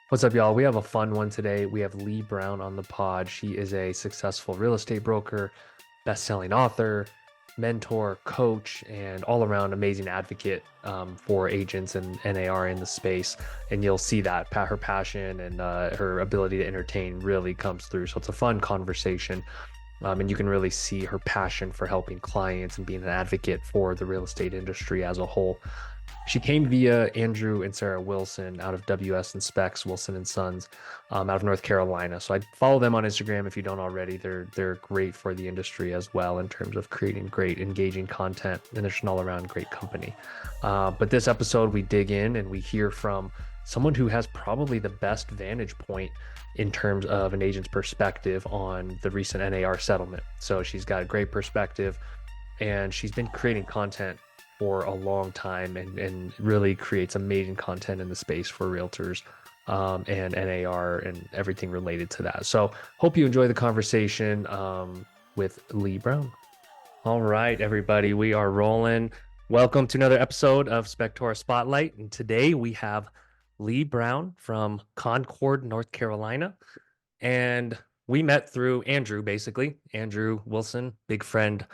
What's up, y'all? We have a fun one today. We have Leigh Brown on the pod. She is a successful real estate broker, best-selling author, mentor, coach, and all-around amazing advocate for agents and NAR in the space. And you'll see that her passion and her ability to entertain really comes through. So it's a fun conversation. And you can really see her passion for helping clients and being an advocate for the real estate industry as a whole. She came via Andrew and Sarah Wilson out of WS and Specs, Wilson and Sons, out of North Carolina. So I'd follow them on Instagram if you don't already. They're great for the industry as well in terms of creating great, engaging content, and it's an all-around great company. But this episode, we dig in and we hear from someone who has probably the best vantage point in terms of an agent's perspective on the recent NAR settlement. So she's got a great perspective, and she's been creating content for a long time and really creates amazing content in the space for realtors and NAR and everything related to that. So hope you enjoy the conversation with Leigh Brown. All right, everybody, we are rolling. Welcome to another episode of Spectora Spotlight. And today we have Leigh Brown from Concord, North Carolina. And we met through Andrew, basically. Andrew Wilson, big friend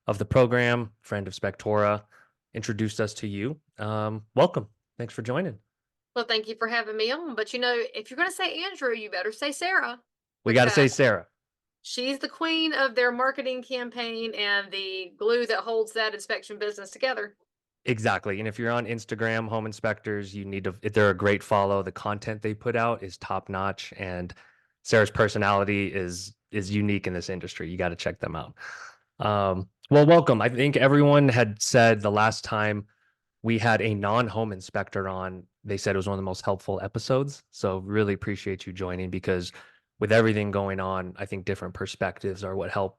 of the program, friend of Spectora, introduced us to you. Welcome. Thanks for joining. Well, thank you for having me on. But if you're going to say Andrew, you better say Sarah We got to because say Sarah. she's the queen of their marketing campaign and the glue that holds that inspection business together. Exactly. And if you're on Instagram, Home Inspectors, you need to, if they're a great follow. The content they put out is top notch. And Sarah's personality is unique in this industry. You got to check them out. Well, welcome. I think everyone had said the last time we had a non-home inspector on, they said it was one of the most helpful episodes. So really appreciate you joining, because with everything going on, I think different perspectives are what help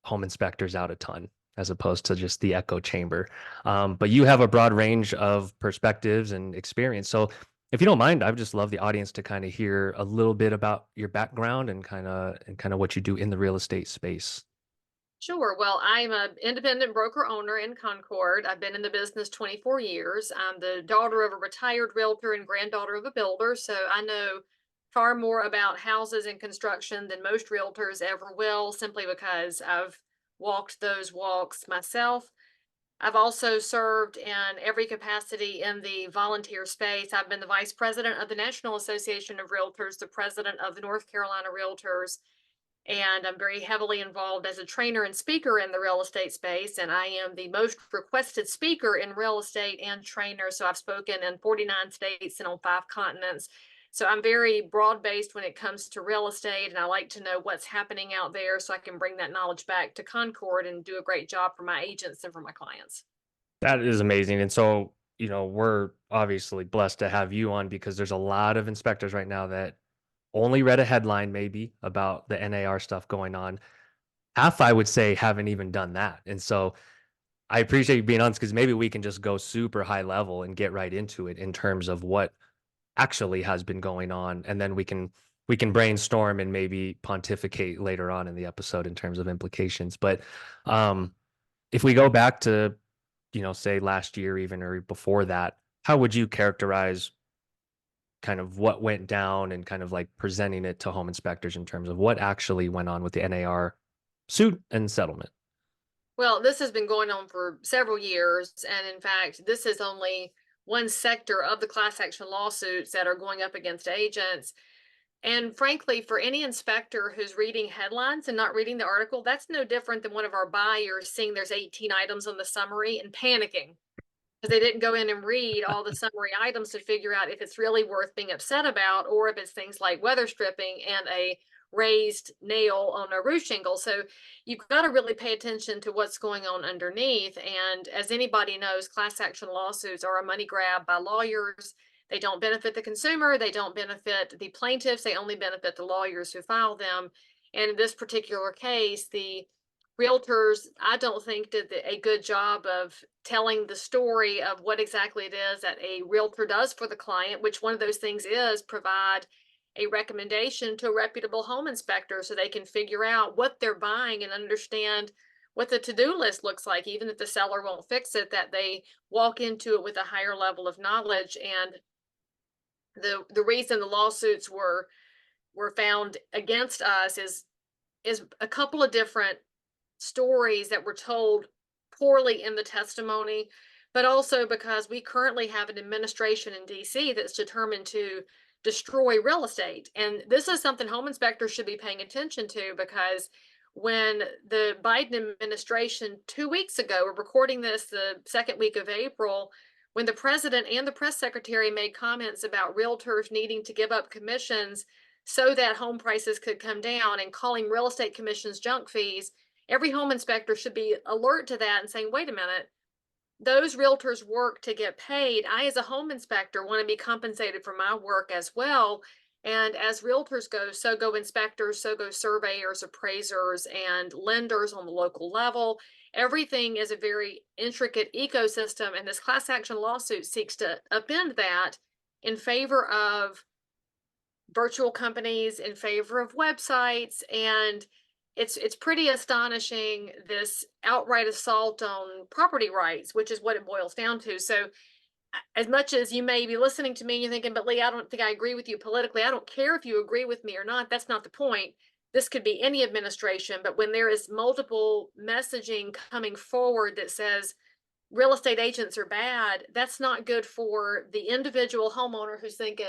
home inspectors out a ton, as opposed to just the echo chamber. But you have a broad range of perspectives and experience. So if you don't mind, I would just love the audience to kind of hear a little bit about your background and kind of what you do in the real estate space. Sure. Well, I'm an independent broker owner in Concord. I've been in the business 24 years. I'm the daughter of a retired realtor and granddaughter of a builder. So I know far more about houses and construction than most realtors ever will, simply because I've walked those walks myself. I've also served in every capacity in the volunteer space. I've been the vice president of the National Association of Realtors, the president of the North Carolina Realtors, and I'm very heavily involved as a trainer and speaker in the real estate space. And I am the most requested speaker in real estate and trainer. So I've spoken in 49 states and on 5 continents. So I'm very broad based when it comes to real estate. And I like to know what's happening out there so I can bring that knowledge back to Concord and do a great job for my agents and for my clients. That is amazing. And so, we're obviously blessed to have you on, because there's a lot of inspectors right now that only read a headline maybe about the NAR stuff going on. Half, I would say, haven't even done that. And so I appreciate you being on, because maybe we can just go super high level and get right into it in terms of what actually has been going on. And then we can brainstorm and maybe pontificate later on in the episode in terms of implications. But um, if we go back to, say last year even, or before that, how would you characterize kind of what went down and kind of like presenting it to home inspectors in terms of what actually went on with the NAR suit and settlement? Well, this has been going on for several years. And in fact, this is only one sector of the class action lawsuits that are going up against agents. And frankly, for any inspector who's reading headlines and not reading the article, that's no different than one of our buyers seeing there's 18 items on the summary and panicking because they didn't go in and read all the summary items to figure out if it's really worth being upset about, or if it's things like weather stripping and a raised nail on a roof shingle. So you've got to really pay attention to what's going on underneath. And as anybody knows, class action lawsuits are a money grab by lawyers. They don't benefit the consumer, they don't benefit the plaintiffs, they only benefit the lawyers who file them. And in this particular case, the realtors, I don't think, did a good job of telling the story of what exactly it is that a realtor does for the client, which one of those things is provide a recommendation to a reputable home inspector so they can figure out what they're buying and understand what the to-do list looks like, even if the seller won't fix it, that they walk into it with a higher level of knowledge. And The reason the lawsuits were found against us is a couple of different stories that were told poorly in the testimony, but also because we currently have an administration in DC that's determined to destroy real estate. And this is something home inspectors should be paying attention to, because when the Biden administration 2 weeks ago, we're recording this the second week of April, when the president and the press secretary made comments about realtors needing to give up commissions so that home prices could come down and calling real estate commissions junk fees, every home inspector should be alert to that and saying, wait a minute, those realtors work to get paid. I, as a home inspector, want to be compensated for my work as well. And as realtors go, so go inspectors, so go surveyors, appraisers, and lenders on the local level. Everything is a very intricate ecosystem, and this class action lawsuit seeks to upend that in favor of virtual companies, in favor of websites. And it's pretty astonishing, this outright assault on property rights, which is what it boils down to. So as much as you may be listening to me and you're thinking, but Leigh, I don't think I agree with you politically. I don't care if you agree with me or not. That's not the point. This could be any administration, but when there is multiple messaging coming forward that says real estate agents are bad, that's not good for the individual homeowner who's thinking,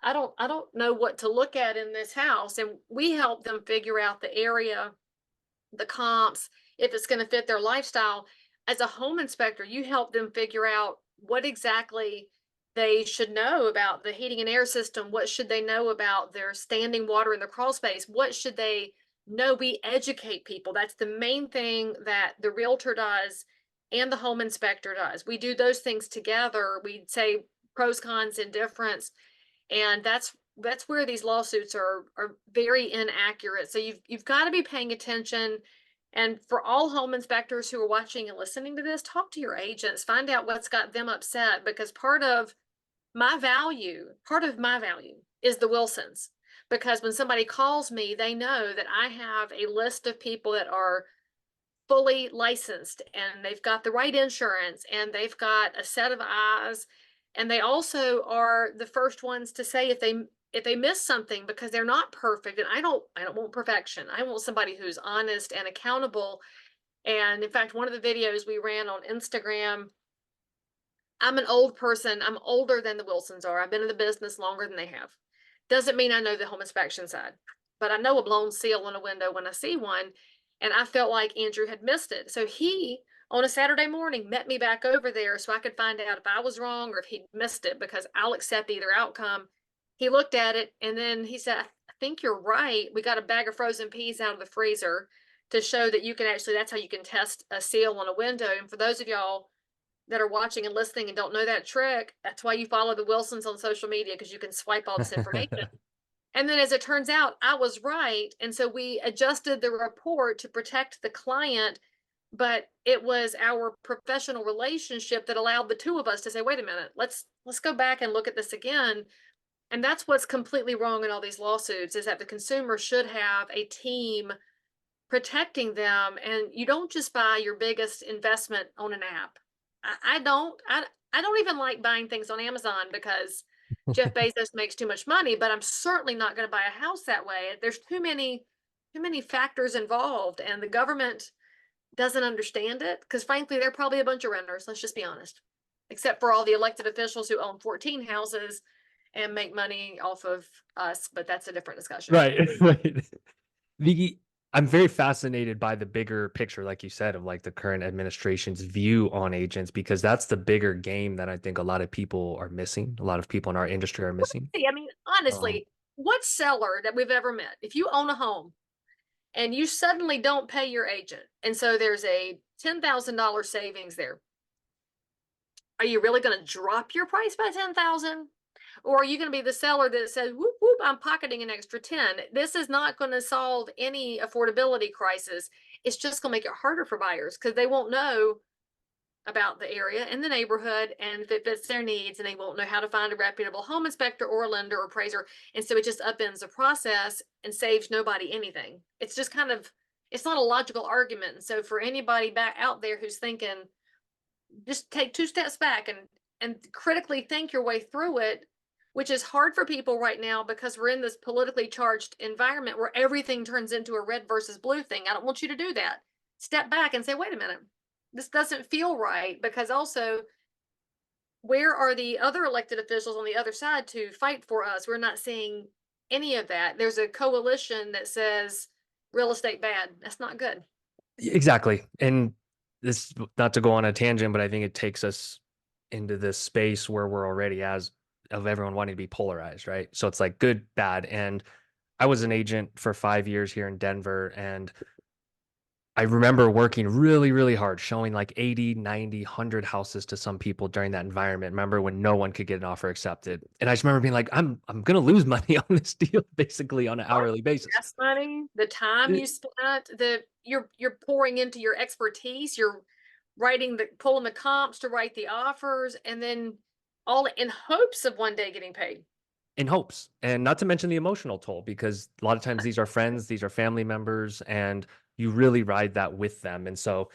I don't know what to look at in this house. And we help them figure out the area, the comps, if it's going to fit their lifestyle. As a home inspector, you help them figure out what exactly they should know about the heating and air system. What should they know about their standing water in the crawl space? What should they know? We educate people. That's the main thing that the realtor does and the home inspector does. We do those things together. We say pros, cons, and difference. And that's where these lawsuits are very inaccurate. So you've got to be paying attention. And for all home inspectors who are watching and listening to this, talk to your agents, find out what's got them upset, because part of my value is the Wilsons. Because when somebody calls me, they know that I have a list of people that are fully licensed and they've got the right insurance and they've got a set of eyes. And they also are the first ones to say if they miss something, because they're not perfect. And I don't want perfection. I want somebody who's honest and accountable. And in fact, one of the videos we ran on Instagram, I'm an old person. I'm older than the Wilsons are. I've been in the business longer than they have. Doesn't mean I know the home inspection side, but I know a blown seal on a window when I see one. And I felt like Andrew had missed it. So he, on a Saturday morning, met me back over there so I could find out if I was wrong or if he missed it, because I'll accept either outcome. He looked at it and then he said, I think you're right. We got a bag of frozen peas out of the freezer to show that you can actually, that's how you can test a seal on a window. And for those of y'all that are watching and listening and don't know that trick, that's why you follow the Wilsons on social media, because you can swipe all this information. And then as it turns out, I was right. And so we adjusted the report to protect the client, but it was our professional relationship that allowed the two of us to say, wait a minute, let's go back and look at this again. And that's what's completely wrong in all these lawsuits, is that the consumer should have a team protecting them. And you don't just buy your biggest investment on an app. I don't even like buying things on Amazon because Jeff Bezos makes too much money, but I'm certainly not going to buy a house that way. There's too many factors involved, and the government doesn't understand it, because frankly, they're probably a bunch of renters. Let's just be honest, except for all the elected officials who own 14 houses and make money off of us. But that's a different discussion. Right. Right. Vicky, I'm very fascinated by the bigger picture, like you said, of like the current administration's view on agents, because that's the bigger game that I think a lot of people are missing. A lot of people in our industry are missing. I mean, honestly, what seller that we've ever met, if you own a home and you suddenly don't pay your agent, and so there's a $10,000 savings there, are you really going to drop your price by 10,000? Or are you going to be the seller that says, whoop, whoop, I'm pocketing an extra 10? This is not going to solve any affordability crisis. It's just going to make it harder for buyers, because they won't know about the area and the neighborhood and if it fits their needs, and they won't know how to find a reputable home inspector or a lender or appraiser. And so it just upends the process and saves nobody anything. It's just kind of, it's not a logical argument. And so for anybody back out there who's thinking, just take 2 steps back and critically think your way through it. which is hard for people right now because we're in this politically charged environment where everything turns into a red versus blue thing. I don't want you to do that. Step back and say, wait a minute, this doesn't feel right, because also, where are the other elected officials on the other side to fight for us? We're not seeing any of that. There's a coalition that says real estate bad. That's not good. Exactly. And this, not to go on a tangent, but I think it takes us into this space where we're already as of everyone wanting to be polarized, right? So it's like good, bad. And I was an agent for 5 years here in Denver, and I remember working really, really hard, showing like 80, 90, 100 houses to some people during that environment. Remember when no one could get an offer accepted? And I just remember being like, I'm gonna lose money on this deal basically on an hourly basis. Gas money, the time you spent, you're pouring into your expertise, you're pulling the comps to write the offers, and then all in hopes of one day getting paid. In hopes, and not to mention the emotional toll, because a lot of times these are friends, these are family members, and you really ride that with them. And so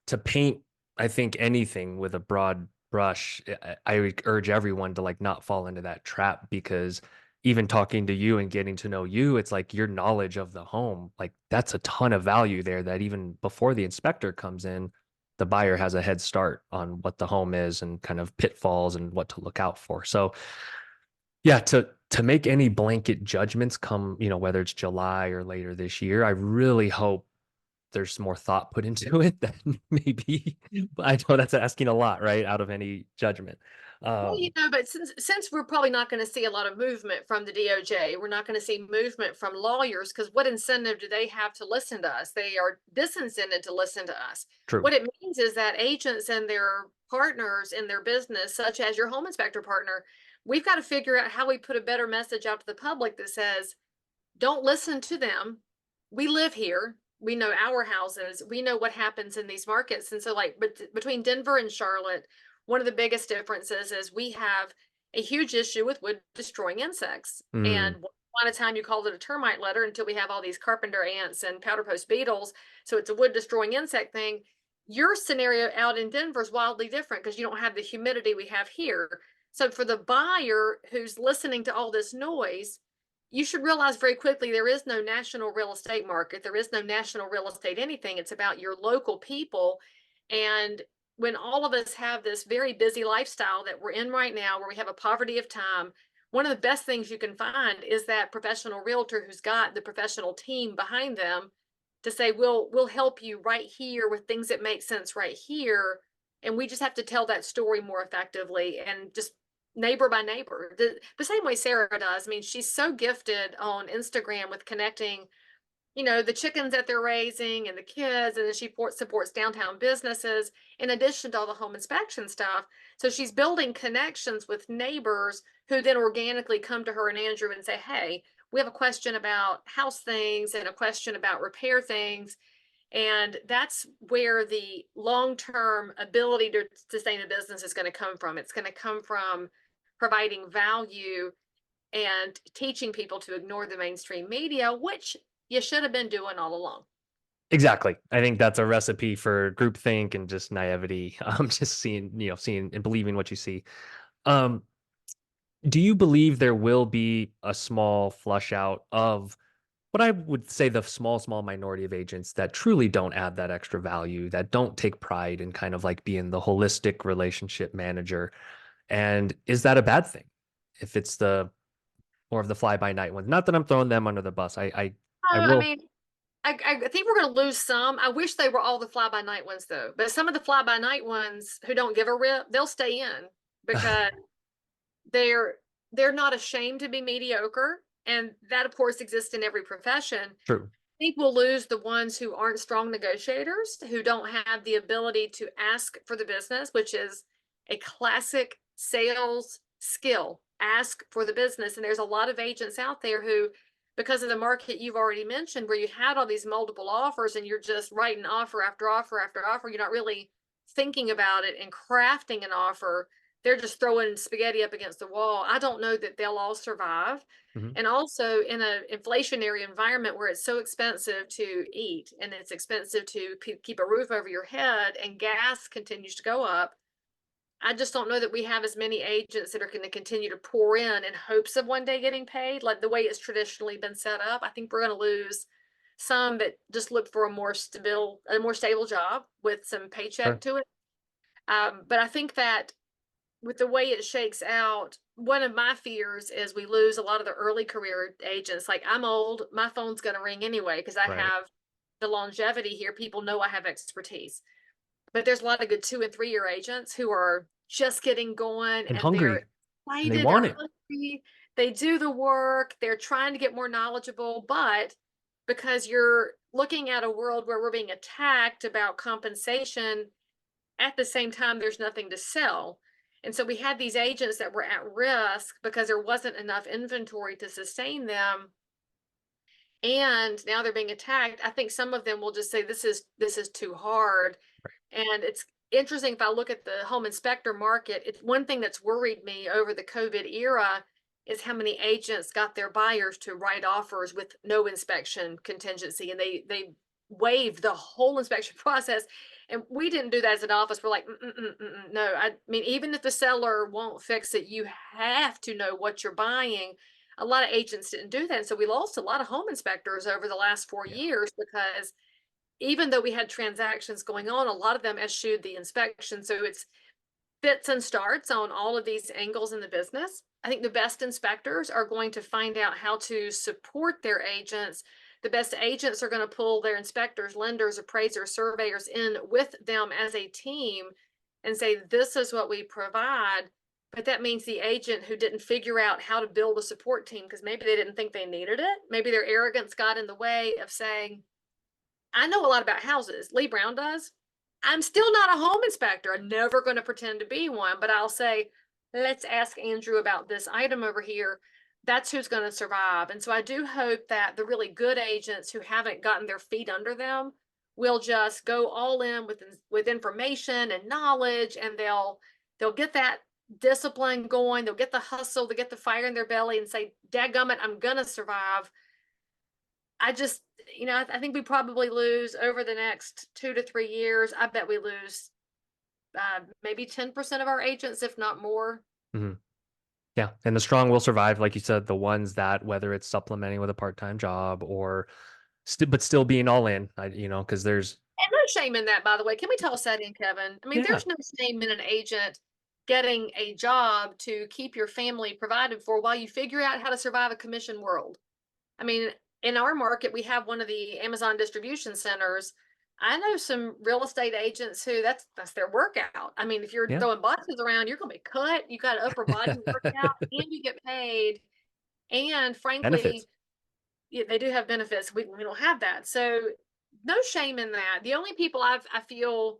to paint, I think, anything with a broad brush, I would urge everyone to like not fall into that trap, because even talking to you and getting to know you, it's like your knowledge of the home, like that's a ton of value there that even before the inspector comes in, the buyer has a head start on what the home is and kind of pitfalls and what to look out for. So yeah, to make any blanket judgments come, whether it's July or later this year, I really hope there's more thought put into it than maybe. But I know that's asking a lot, right? Out of any judgment. Well, Um, but since we're probably not going to see a lot of movement from the DOJ, we're not going to see movement from lawyers, because what incentive do they have to listen to us? They are disincented to listen to us. True. What it means is that agents and their partners in their business, such as your home inspector partner, we've got to figure out how we put a better message out to the public that says, don't listen to them. We live here. We know our houses. We know what happens in these markets. And so, like, between Denver and Charlotte, one of the biggest differences is we have a huge issue with wood destroying insects. Mm, And one time you called it a termite litter until we have all these carpenter ants and powder post beetles. So it's a wood destroying insect thing. Your scenario out in Denver is wildly different because you don't have the humidity we have here. So for the buyer who's listening to all this noise, you should realize very quickly there is no national real estate market. There is no national real estate anything. It's about your local people. And when all of us have this very busy lifestyle that we're in right now, where we have a poverty of time, one of the best things you can find is that professional realtor who's got the professional team behind them to say, we'll help you right here with things that make sense right here. And we just have to tell that story more effectively and just neighbor by neighbor, the same way Sarah does. I mean, she's so gifted on Instagram with connecting, the chickens that they're raising and the kids, and then she supports downtown businesses in addition to all the home inspection stuff. So she's building connections with neighbors who then organically come to her and Andrew and say, hey, we have a question about house things and a question about repair things. And that's where the long-term ability to sustain a business is going to come from. It's going to come from providing value and teaching people to ignore the mainstream media, which you should have been doing all along. exactly. I think that's a recipe for groupthink and just naivety. Just seeing and believing what you see. Um, do you believe there will be a small flush out of what I would say the small minority of agents that truly don't add that extra value, that don't take pride in kind of like being the holistic relationship manager? And is that a bad thing if it's the more of the fly by night ones? Not that I'm throwing them under the bus. I I will. mean, I think we're going to lose some. I wish they were all the fly by night ones, though. But some of the fly by night ones who don't give a rip, they'll stay in because they're they're not ashamed to be mediocre, and that of course exists in every profession. I True. think we'll lose the ones who aren't strong negotiators, who don't have the ability to ask for the business, which is a classic sales skill. Ask for the business. And there's a lot of agents out there who, because of the market you've already mentioned, where you had all these multiple offers and you're just writing offer after offer after offer, you're not really thinking about it and crafting an offer. They're just throwing spaghetti up against the wall. I don't know that they'll all survive. Mhm. And also in an inflationary environment where it's so expensive to eat and it's expensive to keep a roof over your head and gas continues to go up, I just don't know that we have as many agents that are going to continue to pour in hopes of one day getting paid, like the way it's traditionally been set up. I think we're going to lose some that just look for a more stable job with some paycheck Sure. to it. But I think that with the way it shakes out, one of my fears is we lose a lot of the early career agents. Like, I'm old, my phone's going to ring anyway because I Right. have the longevity here. People know I have expertise. But there's a lot of good 2 and 3 year agents who are just getting going And and they're hungry, and they excited, they're want it. hungry, they do the work, they're trying to get more knowledgeable, but because you're looking at a world where we're being attacked about compensation, at the same time, there's nothing to sell. And so we had these agents that were at risk because there wasn't enough inventory to sustain them. And now they're being attacked. I think some of them will just say this is too hard. And it's interesting if I look at the home inspector market, it's one thing that's worried me over the COVID era is how many agents got their buyers to write offers with no inspection contingency, and they waived the whole inspection process. And we didn't do that as an office. We're like, no. I mean, even if the seller won't fix it, you have to know what you're buying. A lot of agents didn't do that, and so we lost a lot of home inspectors over the last 4 Yeah. years because even though we had transactions going on, a lot of them eschewed the inspection. So it's fits and starts on all of these angles in the business. I think the best inspectors are going to find out how to support their agents. The best agents are going to pull their inspectors, lenders, appraisers, surveyors in with them as a team and say, this is what we provide. But that means the agent who didn't figure out how to build a support team because maybe they didn't think they needed it. Maybe their arrogance got in the way of saying, I know a lot about houses. Leigh Brown does. I'm still not a home inspector. I'm never going to pretend to be one, but I'll say, let's ask Andrew about this item over here. That's who's going to survive. And so I do hope that the really good agents who haven't gotten their feet under them will just go all in with information and knowledge, and they'll get that discipline going. They'll get the hustle, they'll get the fire in their belly and say, dadgummit, I'm going to survive. I just, I think we probably lose over the next 2 to 3 years. I bet we lose maybe 10% of our agents, if not more. Hmm. Yeah, and the strong will survive, like you said. The ones that, whether it's supplementing with a part-time job or but still being all in, because there's And no shame in that, by the way. Can we toss that in, Kevin? I mean, yeah, there's no shame in an agent getting a job to keep your family provided for while you figure out how to survive a commission world. I mean, in our market, we have one of the Amazon distribution centers. I know some real estate agents who that's their workout. I mean, if you're yeah. throwing boxes around, you're gonna be cut. You got upper body workout and you get paid. And Benefits. frankly, yeah, they do have benefits. We don't have that. So no shame in that. The only people I feel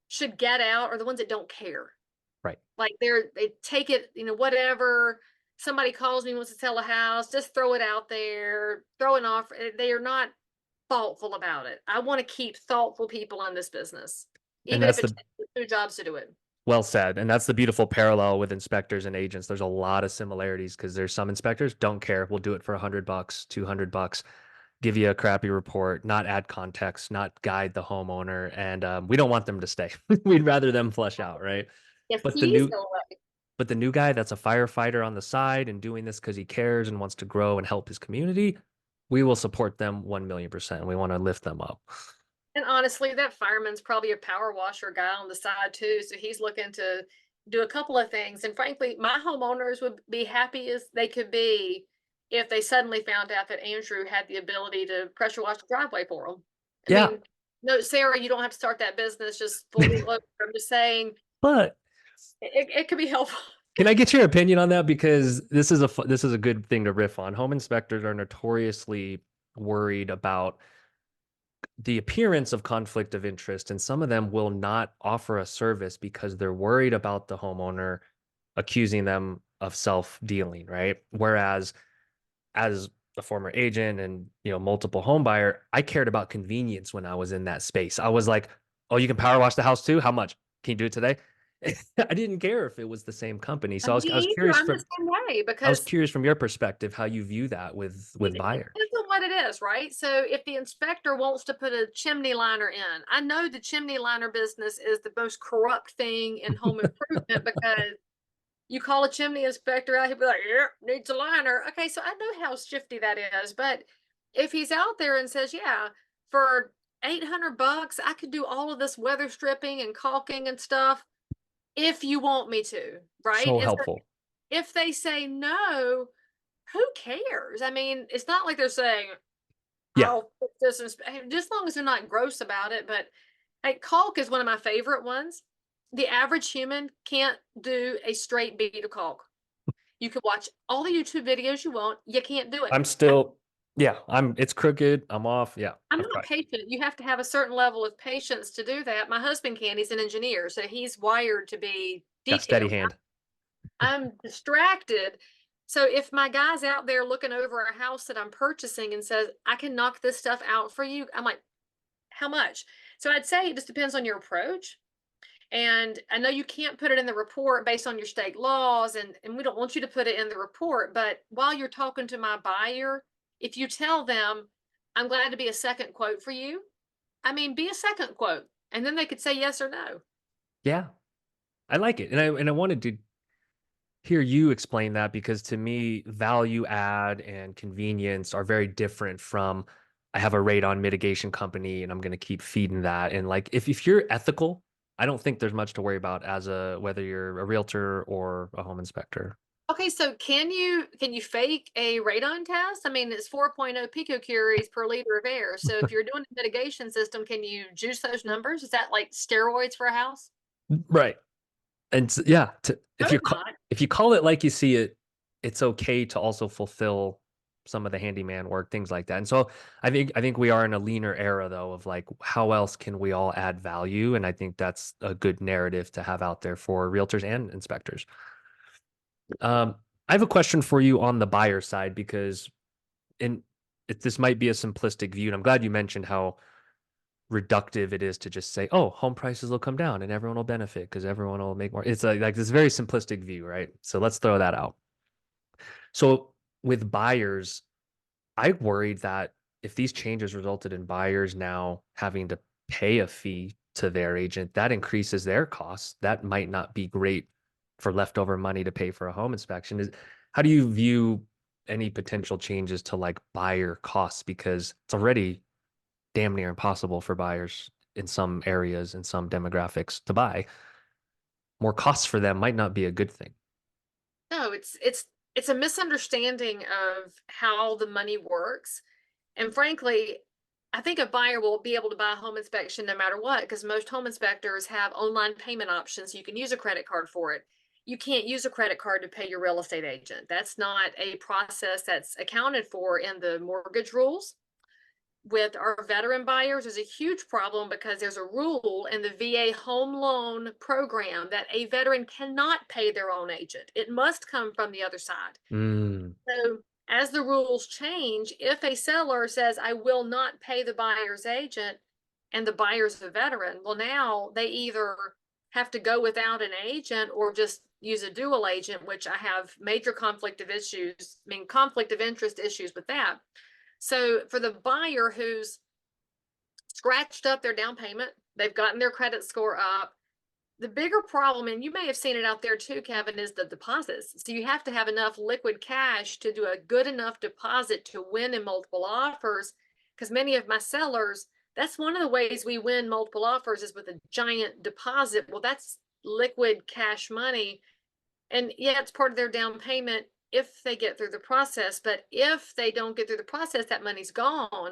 should get out are the ones that don't care. Right. Like they take it, whatever. Somebody calls me, wants to sell a house, just throw it out there, throw an offer. They are not thoughtful about it. I want to keep thoughtful people in this business, And even if that's it the takes 2 jobs to do it. well said. And that's the beautiful parallel with inspectors and agents. There's a lot of similarities because there's some inspectors don't care. We'll do it for $100, $200, give you a crappy report, not add context, not guide the homeowner. And we don't want them to stay. We'd rather them flush out, right? If But the he's new the way. but the new guy that's a firefighter on the side and doing this because he cares and wants to grow and help his community, we will support them 1,000,000%. We want to lift them up. And honestly, that fireman's probably a power washer guy on the side too. So he's looking to do a couple of things. And frankly, my homeowners would be happy as they could be if they suddenly found out that Andrew had the ability to pressure wash the driveway for them. I Yeah. mean, no, Sarah, you don't have to start that business just fully loaded. I'm just saying But it could be helpful. can I get your opinion on that? Because this is a good thing to riff on. Home inspectors are notoriously worried about the appearance of conflict of interest, and some of them will not offer a service because they're worried about the homeowner accusing them of self-dealing, right? Whereas as a former agent and multiple home buyer, I cared about convenience when I was in that space. I was like, oh, you can power wash the house too? How much? Can you do it today? I didn't care if it was the same company. So I was Me either. curious I'm the same way I was because curious from your perspective how you view that with it buyers. depends on what it is, right? So if the inspector wants to put a chimney liner in, I know the chimney liner business is the most corrupt thing in home improvement because you call a chimney inspector out, he'll be like, yeah, needs a liner. Okay, so I know how shifty that is. But if he's out there and says, yeah, for $800, I could do all of this weather stripping and caulking and stuff if you want me to, right? So And so helpful. if they say no, who cares? I mean, it's not like they're saying, Yeah, I'll fix this, just as long as they're not gross about it. But like caulk is one of my favorite ones. The average human can't do a straight bead of caulk. You can watch all the YouTube videos you want. You can't do it. I'm still, yeah, it's crooked. I'm off. Yeah, I'm I've not tried. patient. You have to have a certain level of patience to do that. My husband can. He's an engineer, so he's wired to be Got steady detailed. hand. I'm distracted. So if my guy's out there looking over a house that I'm purchasing and says, I can knock this stuff out for you, I'm like, how much? So I'd say it just depends on your approach. And I know you can't put it in the report based on your state laws, and we don't want you to put it in the report. But while you're talking to my buyer, if you tell them, I'm glad to be a second quote for you, I mean, be a second quote. And then they could say yes or no. Yeah, I like it. And I wanted to hear you explain that because to me, value add and convenience are very different from I have a radon mitigation company and I'm going to keep feeding that. And like if you're ethical, I don't think there's much to worry about as a whether you're a realtor or a home inspector. Okay, so can you fake a radon test? I mean, it's 4.0 picocuries per liter of air. So if you're doing a mitigation system, can you juice those numbers? Is that like steroids for a house? Right. And yeah, Hope not. if you call it like you see it, it's okay to also fulfill some of the handyman work, things like that. And so I think we are in a leaner era though of like how else can we all add value? And I think that's a good narrative to have out there for realtors and inspectors. I have a question for you on the buyer side because in this might be a simplistic view, and I'm glad you mentioned how reductive it is to just say, "Oh, home prices will come down and everyone will benefit because everyone will make more." It's like this very simplistic view, right? So let's throw that out. So with buyers, I worried that if these changes resulted in buyers now having to pay a fee to their agent, that increases their costs. That might not be great for leftover money to pay for a home inspection. How do you view any potential changes to like buyer costs? Because it's already damn near impossible for buyers in some areas and some demographics to buy. More costs for them might not be a good thing. No, it's a misunderstanding of how the money works. And frankly, I think a buyer will be able to buy a home inspection no matter what, because most home inspectors have online payment options. You can use a credit card for it. You can't use a credit card to pay your real estate agent. That's not a process that's accounted for in the mortgage rules. With our veteran buyers is a huge problem because there's a rule in the VA home loan program that a veteran cannot pay their own agent. It must come from the other side. Mm, So as the rules change, if a seller says, I will not pay the buyer's agent and the buyer's a veteran, well, now they either have to go without an agent or just use a dual agent, which I have major conflict of issues, I mean, conflict of interest issues with that. So for the buyer who's scratched up their down payment, they've gotten their credit score up. The bigger problem, and you may have seen it out there too, Kevin, is the deposits. So you have to have enough liquid cash to do a good enough deposit to win in multiple offers. Because many of my sellers, that's one of the ways we win multiple offers is with a giant deposit. Well, that's liquid cash money. And yeah, it's part of their down payment if they get through the process. But if they don't get through the process, that money's gone.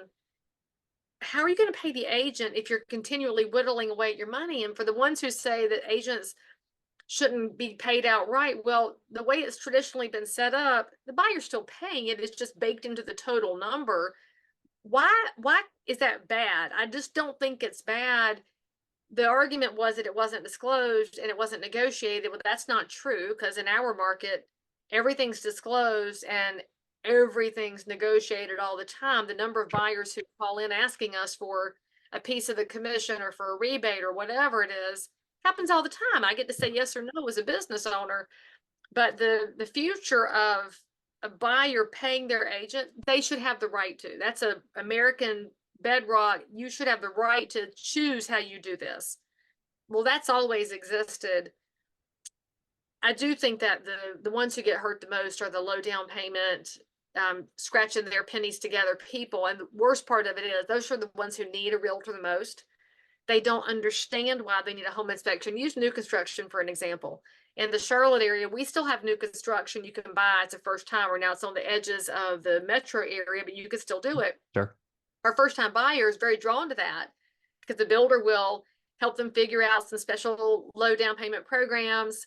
How are you going to pay the agent if you're continually whittling away at your money? And for the ones who say that agents shouldn't be paid outright, well, the way it's traditionally been set up, the buyer's still paying it. It's just baked into the total number. Why is that bad? I just don't think it's bad. The argument was that it wasn't disclosed and it wasn't negotiated. Well, that's not true because in our market, everything's disclosed and everything's negotiated all the time. The number of buyers who call in asking us for a piece of the commission or for a rebate or whatever it is happens all the time. I get to say yes or no as a business owner. But the future of a buyer paying their agent, they should have the right to. That's a American bedrock. You should have the right to choose how you do this. Well, that's always existed. I do think that the ones who get hurt the most are the low down payment, scratching their pennies together people. And the worst part of it is those are the ones who need a realtor the most. They don't understand why they need a home inspection. Use new construction for an example. In the Charlotte area, we still have new construction you can buy. It's a first timer. Now it's on the edges of the metro area, but you can still do it. Sure. Our first time buyer is very drawn to that because the builder will help them figure out some special low down payment programs.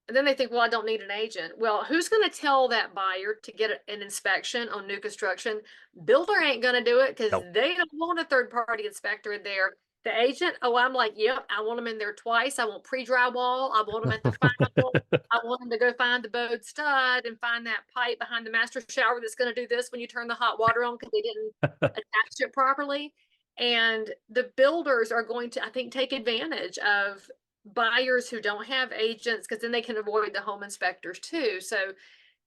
And then they think, well, I don't need an agent. Well, who's going to tell that buyer to get an inspection on new construction? Builder ain't going to do it because Nope. they don't want a third party inspector in there. The agent, oh, I'm like, yep, I want them in there twice. I want pre-drywall. I want them at the final. I want them to go find the bowed stud and find that pipe behind the master shower that's going to do this when you turn the hot water on because they didn't attach it properly. And the builders are going to, I think, take advantage of buyers who don't have agents because then they can avoid the home inspectors too. So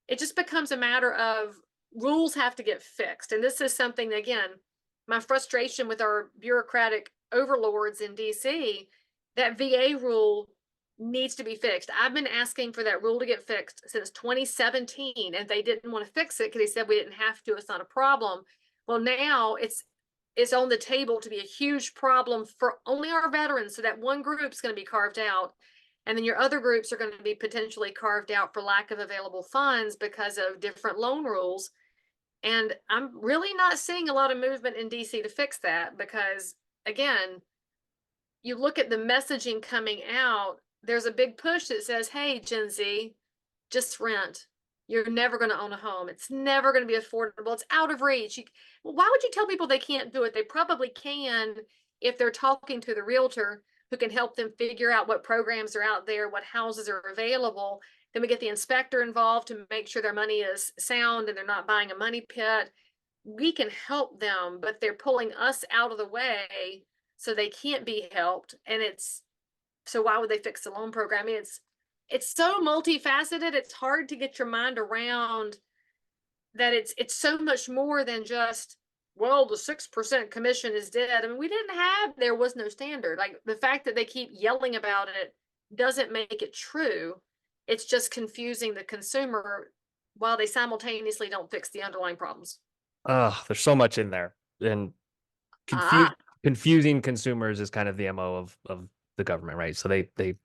it just becomes a matter of rules have to get fixed. And this is something, again, my frustration with our bureaucratic overlords in DC, that VA rule needs to be fixed. I've been asking for that rule to get fixed since 2017, and they didn't want to fix it because they said we didn't have to, it's not a problem. Well, now it's on the table to be a huge problem for only our veterans. So that one group's going to be carved out. And then your other groups are going to be potentially carved out for lack of available funds because of different loan rules. And I'm really not seeing a lot of movement in DC to fix that because, again, you look at the messaging coming out, there's a big push that says, hey, Gen Z, just rent. You're never going to own a home. It's never going to be affordable. It's out of reach. Well, why would you tell people they can't do it? They probably can if they're talking to the realtor who can help them figure out what programs are out there, what houses are available. Then we get the inspector involved to make sure their money is sound and they're not buying a money pit. We can help them, but they're pulling us out of the way so they can't be helped. And so why would they fix the loan program? I mean, it's so multifaceted. It's hard to get your mind around that it's so much more than just, well, the 6% commission is dead. I mean, there was no standard. Like the fact that they keep yelling about it doesn't make it true. It's just confusing the consumer while they simultaneously don't fix the underlying problems. There's so much in there. And Ah, confusing consumers is kind of the MO of the government, right? So they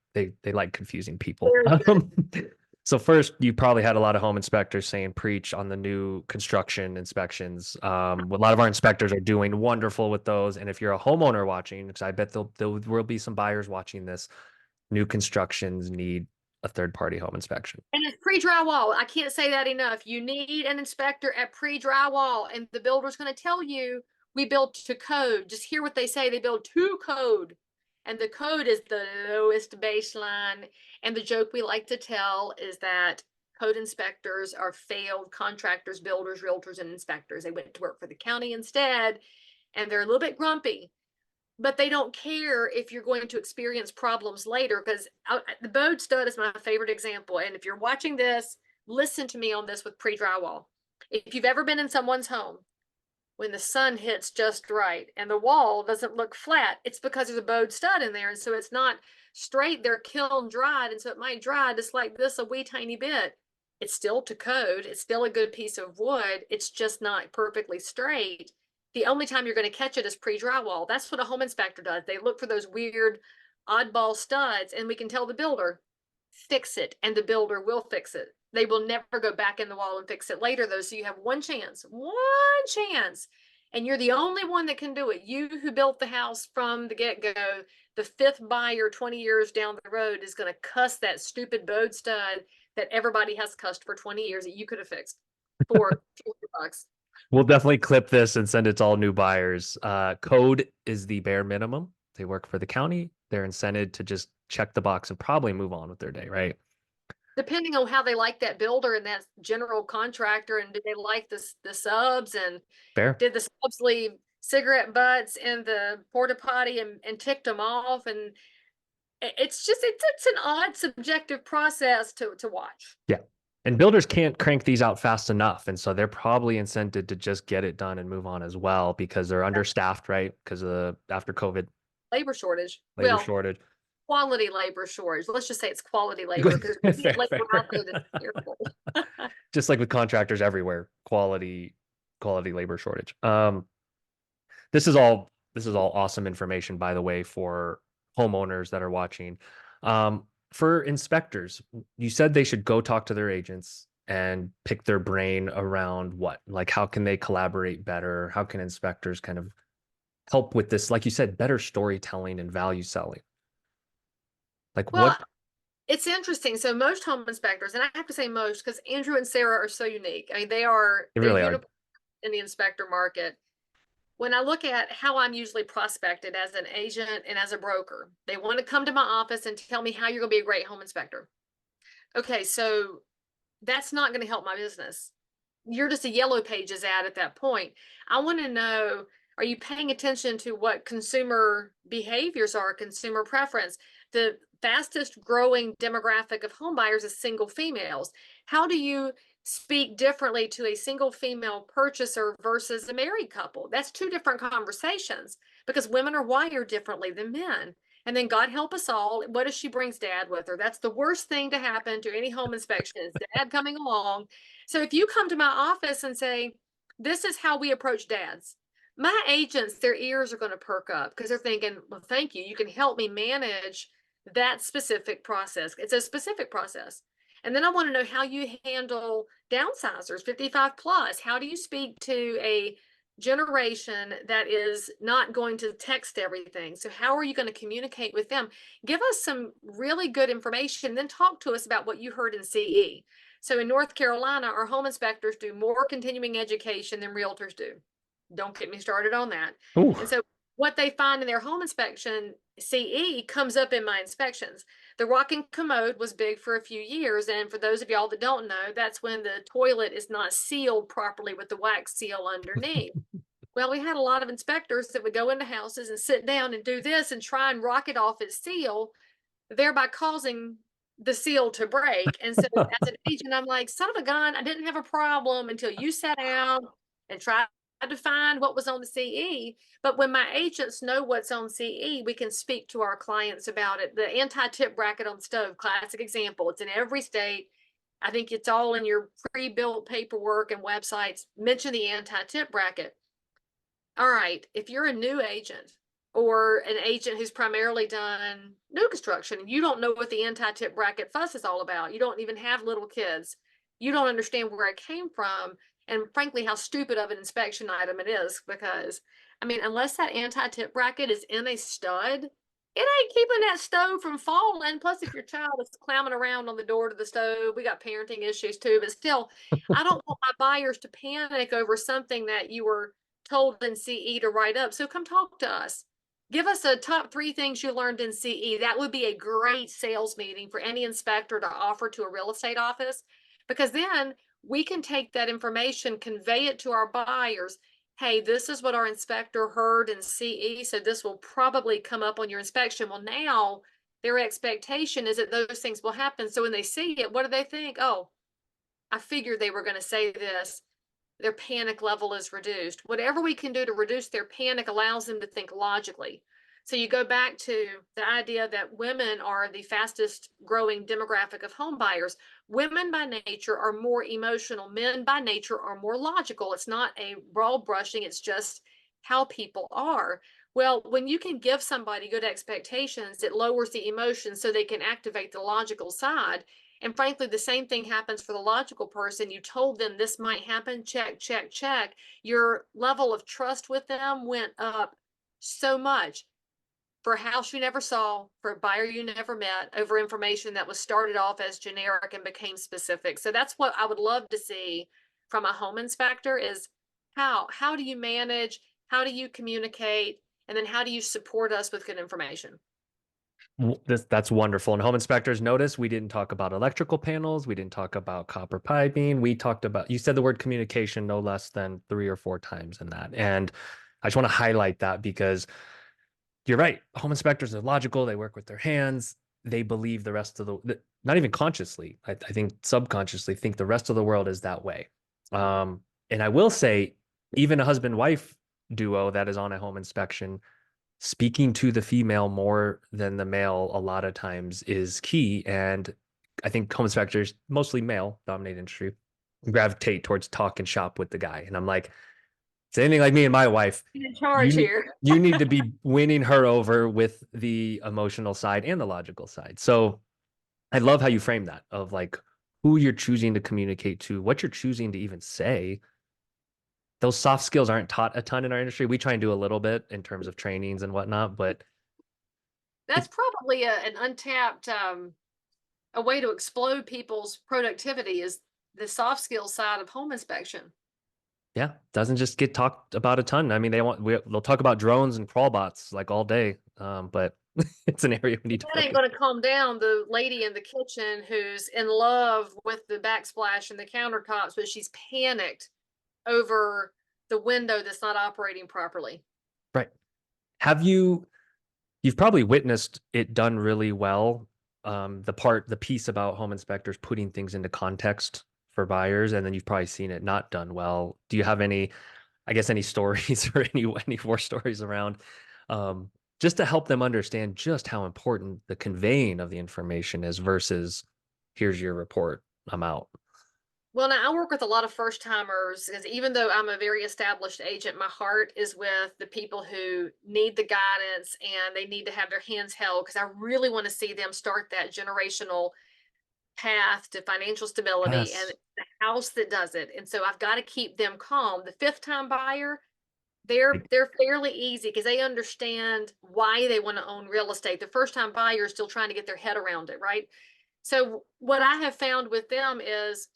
like confusing people. very good. So first, you probably had a lot of home inspectors saying preach on the new construction inspections. A lot of our inspectors are doing wonderful with those. And if you're a homeowner watching, because I bet there will be some buyers watching this, new constructions need a third party home inspection. And it's pre-drywall. I can't say that enough. You need an inspector at pre-drywall, and the builder's going to tell you we build to code. Just hear what they say. They build to code, and the code is the lowest baseline. And the joke we like to tell is that code inspectors are failed contractors, builders, realtors, and inspectors. They went to work for the county instead, and they're a little bit grumpy, but they don't care if you're going to experience problems later. Because the bowed stud is my favorite example. And if you're watching this, listen to me on this with pre-drywall. If you've ever been in someone's home when the sun hits just right and the wall doesn't look flat, it's because there's a bowed stud in there. And so it's not straight, they're kiln dried. And so it might dry just like this a wee tiny bit. It's still to code. It's still a good piece of wood. It's just not perfectly straight. The only time you're going to catch it is pre-drywall. That's what a home inspector does. They look for those weird oddball studs, and we can tell the builder, fix it, and the builder will fix it. They will never go back in the wall and fix it later, though. So you have one chance, and you're the only one that can do it. You who built the house from the get-go, the fifth buyer 20 years down the road is going to cuss that stupid bowed stud that everybody has cussed for 20 years that you could have fixed for $200. We'll definitely clip this and send it to all new buyers. Code is the bare minimum. They work for the county. They're incented to just check the box and probably move on with their day, right? Depending on how they like that builder and that general contractor, and did they like the subs, and Fair. did the subs leave cigarette butts in the porta potty and ticked them off? And it's just it's an odd subjective process to watch. Yeah. And builders can't crank these out fast enough. And so they're probably incented to just get it done and move on as well because they're understaffed, right? Because of after COVID Labor shortage. labor Well, shortage. quality labor shortage. Let's just say it's quality labor because we Fair, get labor out fair. there that's terrible. Just like with contractors everywhere, quality labor shortage. This is all awesome information, by the way, for homeowners that are watching. For inspectors, you said they should go talk to their agents and pick their brain around what? Like, how can they collaborate better? How can inspectors kind of help with this? Like you said, better storytelling and value selling. Like, Well, what? it's interesting. So most home inspectors, and I have to say most because Andrew and Sarah are so unique. I mean, they're Really are. unicorns in the inspector market. When I look at how I'm usually prospected as an agent and as a broker, they want to come to my office and tell me how you're going to be a great home inspector. Okay, so that's not going to help my business. You're just a yellow pages ad at that point. I want to know, are you paying attention to what consumer behaviors are, consumer preference? The fastest growing demographic of home buyers is single females. How do you speak differently to a single female purchaser versus a married couple? That's two different conversations because women are wired differently than men. And then God help us all. What if she brings dad with her? That's the worst thing to happen to any home inspection is dad coming along. So if you come to my office and say, this is how we approach dads, my agents, their ears are going to perk up because they're thinking, well, thank you. You can help me manage that specific process. It's a specific process. And then I want to know how you handle downsizers, 55 plus. How do you speak to a generation that is not going to text everything? So how are you going to communicate with them? Give us some really good information, then talk to us about what you heard in CE. So in North Carolina, our home inspectors do more continuing education than realtors do. Don't get me started on that. Ooh. And so what they find in their home inspection CE comes up in my inspections. The rocking commode was big for a few years. And for those of y'all that don't know, that's when the toilet is not sealed properly with the wax seal underneath. Well, we had a lot of inspectors that would go into houses and sit down and do this and try and rock it off its seal, thereby causing the seal to break. And so as an agent, I'm like, son of a gun, I didn't have a problem until you sat down and tried to find what was on the CE. But when my agents know what's on CE, we can speak to our clients about it. The anti-tip bracket on the stove, classic example. It's in every state. I think it's all in your pre-built paperwork and websites. Mention the anti-tip bracket. All right, if you're a new agent or an agent who's primarily done new construction and you don't know what the anti-tip bracket fuss is all about, you don't even have little kids, you don't understand where it came from, and frankly, how stupid of an inspection item it is. Because, I mean, unless that anti-tip bracket is in a stud, it ain't keeping that stove from falling. Plus, if your child is climbing around on the door to the stove, we got parenting issues too. But still, I don't want my buyers to panic over something that you were told in CE to write up. So come talk to us. Give us a top 3 things you learned in CE. That would be a great sales meeting for any inspector to offer to a real estate office, because then we can take that information, convey it to our buyers. Hey, this is what our inspector heard in CE, so this will probably come up on your inspection. Well, now their expectation is that those things will happen. So when they see it, what do they think? Oh, I figured they were going to say this. Their panic level is reduced. Whatever we can do to reduce their panic allows them to think logically. So you go back to the idea that women are the fastest growing demographic of home buyers. Women by nature are more emotional. Men by nature are more logical. It's not a broad brushing, it's just how people are. Well, when you can give somebody good expectations, it lowers the emotions so they can activate the logical side. And frankly, the same thing happens for the logical person. You told them this might happen, check, check, check. Your level of trust with them went up so much for a house you never saw, for a buyer you never met, over information that was started off as generic and became specific. So that's what I would love to see from a home inspector is how do you manage, how do you communicate, and then how do you support us with good information? That's wonderful. And home inspectors notice we didn't talk about electrical panels. We didn't talk about copper piping. We talked about, you said the word communication no less than 3 or 4 times in that. And I just want to highlight that because you're right. Home inspectors are logical. They work with their hands. they believe the rest of not even consciously, I think subconsciously think the rest of the world is that way. And I will say, even a husband wife duo that is on a home inspection, speaking to the female more than the male a lot of times is key. And I think home inspectors, mostly male dominated industry, gravitate towards talk and shop with the guy. And I'm like, it's anything like me and my wife, In charge here. you need to be winning her over with the emotional side and the logical side. So I love how you frame that of like who you're choosing to communicate to, what you're choosing to even say. Those soft skills aren't taught a ton in our industry. We try and do a little bit in terms of trainings and whatnot, but That's it, probably an untapped a way to explode people's productivity is the soft skills side of home inspection. yeah, doesn't just get talked about a ton. I mean, they'll talk about drones and crawl bots like all day, but it's an area we need to That ain't focus. going to calm down the lady in the kitchen who's in love with the backsplash and the countertops, but she's panicked over the window that's not operating properly. Right. Have you've probably witnessed it done really well. The piece about home inspectors putting things into context for buyers, and then you've probably seen it not done well. Do you have any, I guess, any stories or any war stories around, um, just to help them understand just how important the conveying of the information is versus here's your report, I'm out. Well, now I work with a lot of first timers because even though I'm a very established agent, my heart is with the people who need the guidance and they need to have their hands held because I really want to see them start that generational path to financial stability and Yes. the house that does it. And so I've got to keep them calm. The fifth time buyer, Like, they're fairly easy because they understand why they want to own real estate. The first time buyer is still trying to get their head around it, right? So what I have found with them is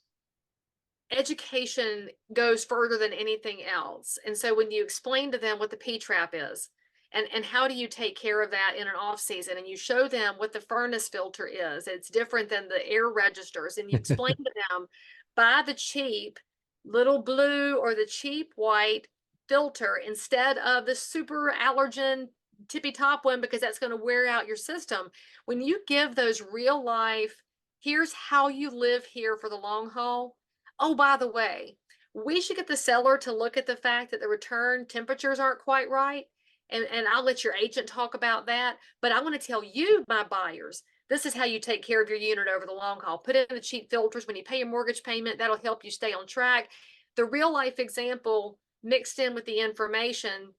education goes further than anything else. And so when you explain to them what the P trap is and how do you take care of that in an off season and you show them what the furnace filter is, it's different than the air registers. And you explain to them buy the cheap little blue or the cheap white filter instead of the super allergen tippy top one because that's going to wear out your system. When you give those real life, here's how you live here for the long haul. Oh, by the way, we should get the seller to look at the fact that the return temperatures aren't quite right. And I'll let your agent talk about that. But I want to tell you, my buyers, this is how you take care of your unit over the long haul. Put in the cheap filters when you pay your mortgage payment. That'll help you stay on track. The real life example mixed in with the information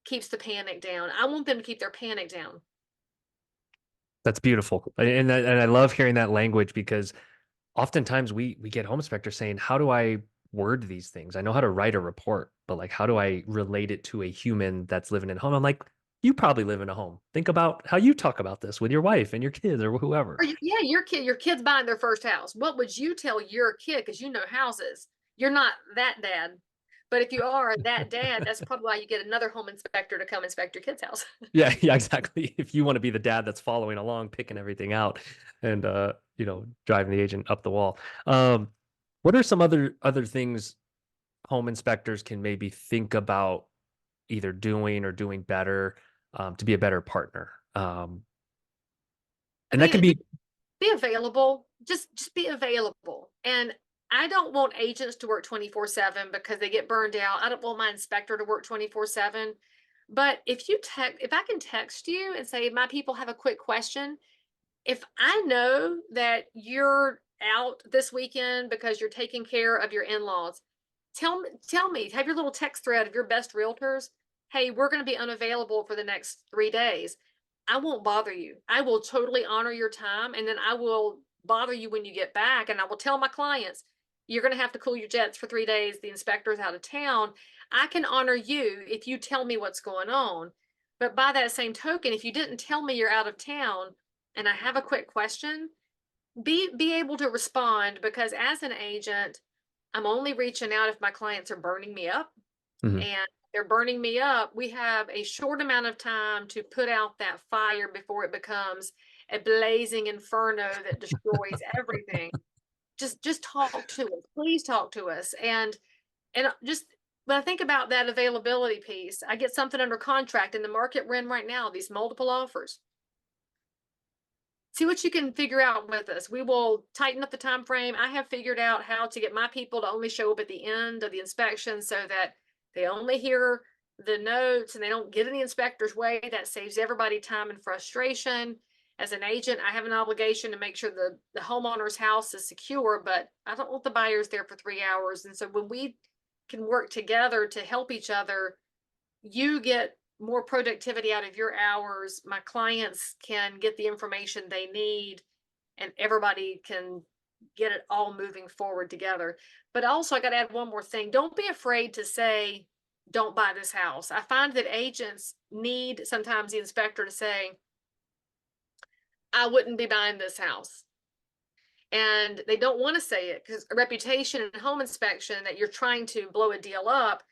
keeps the panic down. I want them to keep their panic down. that's beautiful. And I love hearing that language because oftentimes we get home inspectors saying, how do I word these things? I know how to write a report, but like, how do I relate it to a human that's living in a home? I'm like, you probably live in a home. Think about how you talk about this with your wife and your kids or whoever. Or yeah, your kid's buying their first house. What would you tell your kid? Because you know houses. You're not that dad. But if you are that dad, that's probably why you get another home inspector to come inspect your kid's house. Yeah, yeah, exactly. If you want to be the dad that's following along, picking everything out and driving the agent up the wall. What are some other things home inspectors can maybe think about either doing or doing better to be a better partner? And that can Be be be available. Just be available. And I don't want agents to work 24/7 because they get burned out. I don't want my inspector to work 24/7. But if I can text you and say my people have a quick question, if I know that you're out this weekend because you're taking care of your in-laws, tell me, have your little text thread of your best realtors. Hey, we're going to be unavailable for the next 3 days. I won't bother you. I will totally honor your time. And then I will bother you when you get back. And I will tell my clients, you're going to have to cool your jets for 3 days. The inspector's out of town. I can honor you if you tell me what's going on. But by that same token, if you didn't tell me you're out of town and I have a quick question, be able to respond because as an agent, I'm only reaching out if my clients are burning me up. Mhm. And they're burning me up. We have a short amount of time to put out that fire before it becomes a blazing inferno that destroys everything. Just talk to us. Please talk to us. And just when I think about that availability piece, I get something under contract in the market we're in right now, these multiple offers. see what you can figure out with us. We will tighten up the time frame. I have figured out how to get my people to only show up at the end of the inspection so that they only hear the notes and they don't get in the inspector's way. That saves everybody time and frustration. As an agent, I have an obligation to make sure the homeowner's house is secure, but I don't want the buyers there for 3 hours. And so when we can work together to help each other, you get more productivity out of your hours. My clients can get the information they need, and everybody can get it all moving forward together. But also, I got to add one more thing. Don't be afraid to say, don't buy this house. I find that agents need sometimes the inspector to say, I wouldn't be buying this house. And they don't want to say it because a reputation in home inspection that you're trying to blow a deal up.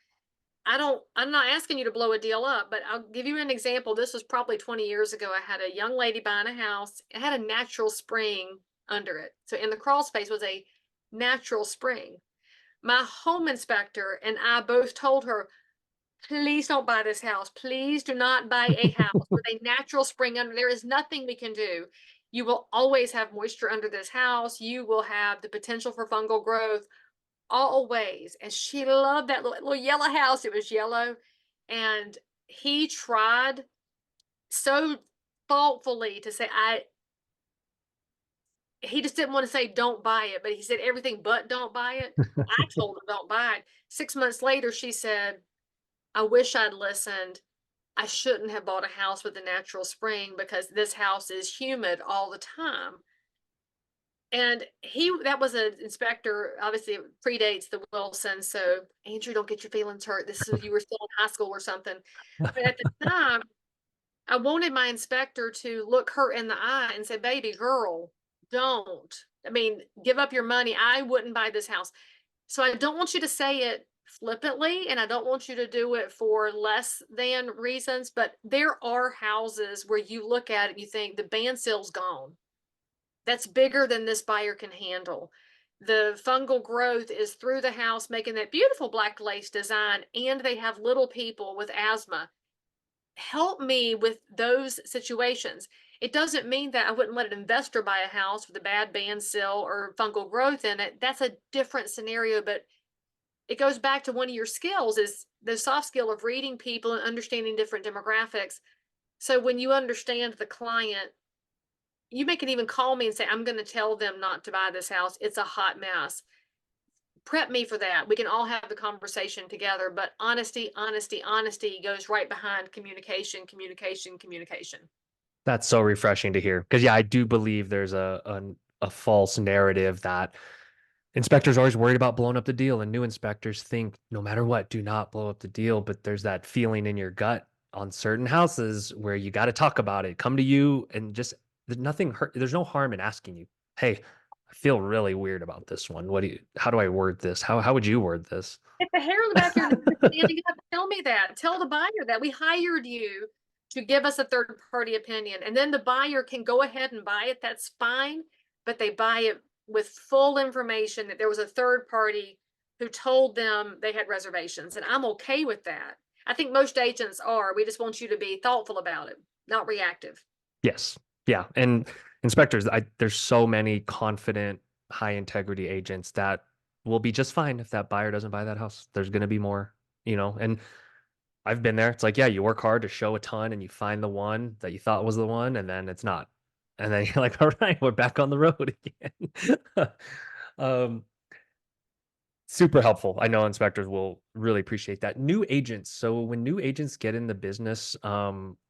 I'm not asking you to blow a deal up, but I'll give you an example. This was probably 20 years ago. I had a young lady buying a house. It had a natural spring under it. So in the crawl space was a natural spring. My home inspector and I both told her, please don't buy this house. Please do not buy a house with a natural spring under. There is nothing we can do. You will always have moisture under this house. You will have the potential for fungal growth always. And she loved that little yellow house. It was yellow. And he tried so thoughtfully to say, he just didn't want to say don't buy it, but he said everything but don't buy it. I told her don't buy it. 6 months later, she said, I wish I'd listened. I shouldn't have bought a house with a natural spring because this house is humid all the time. And that was an inspector, obviously it predates the Wilson. So Andrew, don't get your feelings hurt. This is, you were still in high school or something. But at the time, I wanted my inspector to look her in the eye and say, baby girl, don't. I mean, give up your money. I wouldn't buy this house. So I don't want you to say it flippantly, and I don't want you to do it for less than reasons, but there are houses where you look at it and you think the band sill's gone. That's bigger than this buyer can handle. The fungal growth is through the house, making that beautiful black lace design, and they have little people with asthma. Help me with those situations. It doesn't mean that I wouldn't let an investor buy a house with a bad band sill or fungal growth in it. That's a different scenario, but it goes back to one of your skills is the soft skill of reading people and understanding different demographics. So when you understand the client, you may can even call me and say, I'm going to tell them not to buy this house. It's a hot mess. Prep me for that. We can all have the conversation together, but honesty, honesty, honesty goes right behind communication, communication, communication. That's so refreshing to hear. Because yeah, I do believe there's a false narrative that inspectors are always worried about blowing up the deal, and new inspectors think no matter what, do not blow up the deal. But there's that feeling in your gut on certain houses where you got to talk about it. Come to you and just there's nothing hurt. There's no harm in asking you, hey, I feel really weird about this one. How do I word this? How would you word this? If the hair on the back of your neck is standing up, tell me that. Tell the buyer that we hired you to give us a third party opinion. And then the buyer can go ahead and buy it. That's fine. But they buy it with full information that there was a third party who told them they had reservations. And I'm okay with that. I think most agents are. We just want you to be thoughtful about it, not reactive. Yes. Yeah. And inspectors, there's so many confident, high integrity agents that will be just fine if that buyer doesn't buy that house. There's going to be more, and I've been there. It's like, yeah, you work hard to show a ton and you find the one that you thought was the one, and then it's not. And then you're like, all right, we're back on the road again. um, Super helpful. I know inspectors will really appreciate that. New agents. So when new agents get in the business,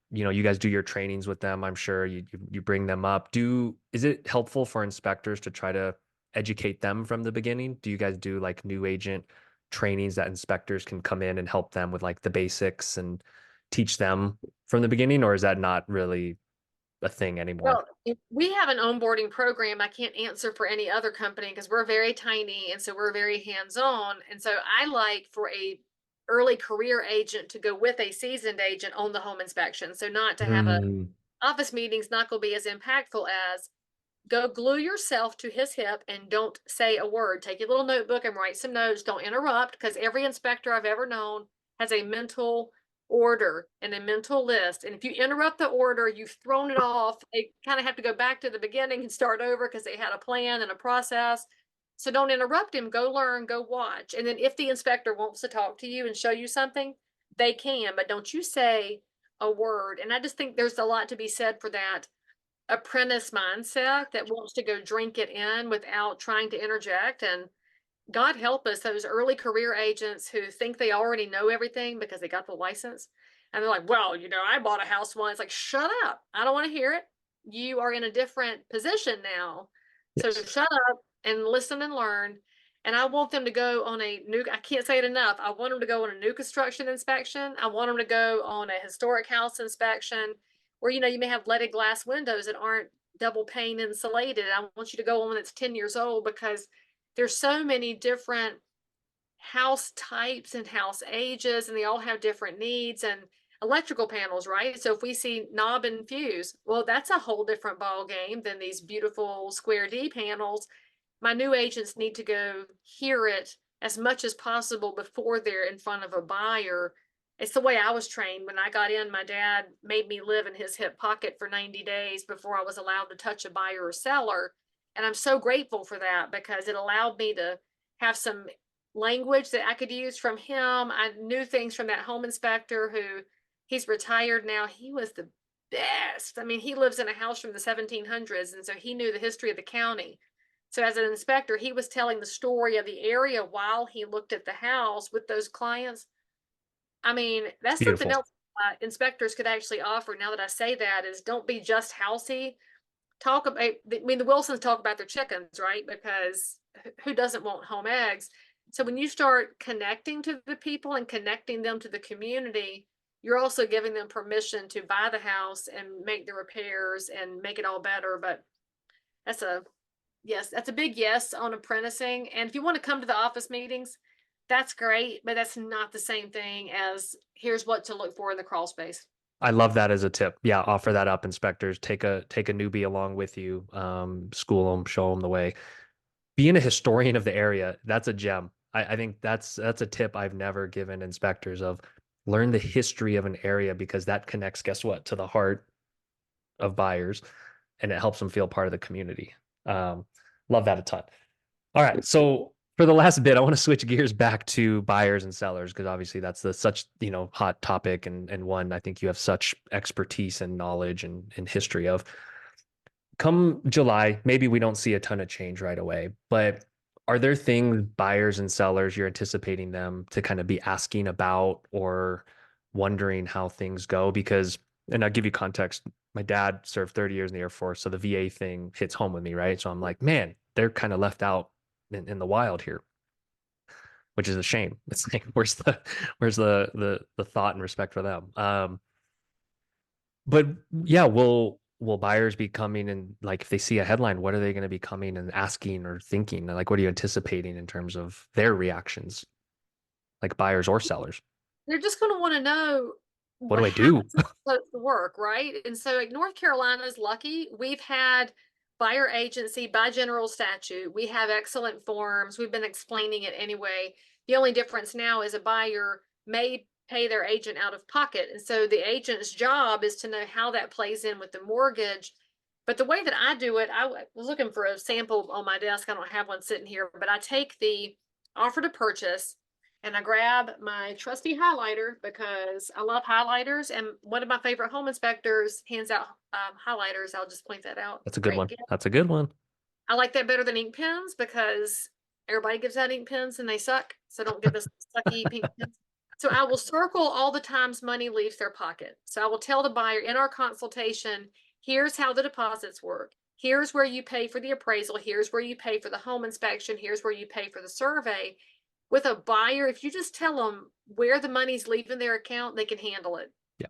you guys do your trainings with them. I'm sure you bring them up. Is it helpful for inspectors to try to educate them from the beginning? Do you guys do like new agent trainings that inspectors can come in and help them with like the basics and teach them from the beginning, or is that not really a thing anymore? Well, we have an onboarding program. I can't answer for any other company because we're very tiny and so we're very hands-on. And so I like for a early career agent to go with a seasoned agent on the home inspection. So not to have a Mm, office meetings not going to be as impactful as go glue yourself to his hip and don't say a word. Take your little notebook and write some notes. Don't interrupt because every inspector I've ever known has a mental order and a mental list. And if you interrupt the order, you've thrown it off. They kind of have to go back to the beginning and start over because they had a plan and a process. So don't interrupt him. Go learn, go watch. And then if the inspector wants to talk to you and show you something, they can, but don't you say a word. And I just think there's a lot to be said for that apprentice mindset that wants to go drink it in without trying to interject. And God help us, those early career agents who think they already know everything because they got the license. And they're like, well, I bought a house once. Like, shut up. I don't want to hear it. You are in a different position now. So Yes. shut up and listen and learn. And I want them to go on I can't say it enough. I want them to go on a new construction inspection. I want them to go on a historic house inspection where, you may have leaded glass windows that aren't double pane insulated. I want you to go on one that's 10 years old because there's so many different house types and house ages, and they all have different needs and electrical panels, right? So if we see knob and fuse, well, that's a whole different ball game than these beautiful square D panels. My new agents need to go hear it as much as possible before they're in front of a buyer. It's the way I was trained. When I got in, my dad made me live in his hip pocket for 90 days before I was allowed to touch a buyer or seller. And I'm so grateful for that because it allowed me to have some language that I could use from him. I knew things from that home inspector who he's retired now. He was the best. I mean, he lives in a house from the 1700s, and so he knew the history of the county. So as an inspector, he was telling the story of the area while he looked at the house with those clients. I mean, It's that's something beautiful. else inspectors could actually offer. Now that I say that, is don't be just housey. Talk about, I mean, the Wilsons talk about their chickens, right? Because who doesn't want home eggs? So when you start connecting to the people and connecting them to the community, you're also giving them permission to buy the house and make the repairs and make it all better. But that's a yes, that's a big yes on apprenticing. And if you want to come to the office meetings, that's great, but that's not the same thing as here's what to look for in the crawl space. I love that as a tip. Yeah, offer that up, inspectors. Take a newbie along with you. School them, show them the way. Being a historian of the area, that's a gem. I think that's a tip I've never given inspectors of learn the history of an area because that connects, guess what, to the heart of buyers and it helps them feel part of the community. Um, Love that a ton. All right. So for the last bit, I want to switch gears back to buyers and sellers because obviously that's the such, hot topic and one I think you have such expertise and knowledge and history of. Come July, maybe we don't see a ton of change right away, but are there things buyers and sellers you're anticipating them to kind of be asking about or wondering how things go? Because, and I'll give you context. My dad served 30 years in the Air Force, so the VA thing hits home with me, right? So I'm like, man, they're kind of left out in the wild here, which is a shame. It's like, where's the thought and respect for them? But yeah, will buyers be coming and like if they see a headline, what are they going to be coming and asking or thinking? Like, what are you anticipating in terms of their reactions, like buyers or sellers? They're just going to want to know What do I how do? it's supposed to work, right? And so, like, North Carolina's lucky. We've had buyer agency by general statute. We have excellent forms. We've been explaining it anyway. The only difference now is a buyer may pay their agent out of pocket. And so the agent's job is to know how that plays in with the mortgage. But the way that I do it, I was looking for a sample on my desk. I don't have one sitting here, but I take the offer to purchase and I grab my trusty highlighter because I love highlighters. And one of my favorite home inspectors hands out highlighters. I'll just point that out. That's a good Great one. gift. That's a good one. I like that better than ink pens because everybody gives out ink pens and they suck. So don't give us sucky pink pens. So I will circle all the times money leaves their pocket. So I will tell the buyer in our consultation, here's how the deposits work. Here's where you pay for the appraisal. Here's where you pay for the home inspection. Here's where you pay for the survey. With a buyer, if you just tell them where the money's leaving their account, they can handle it. Yeah.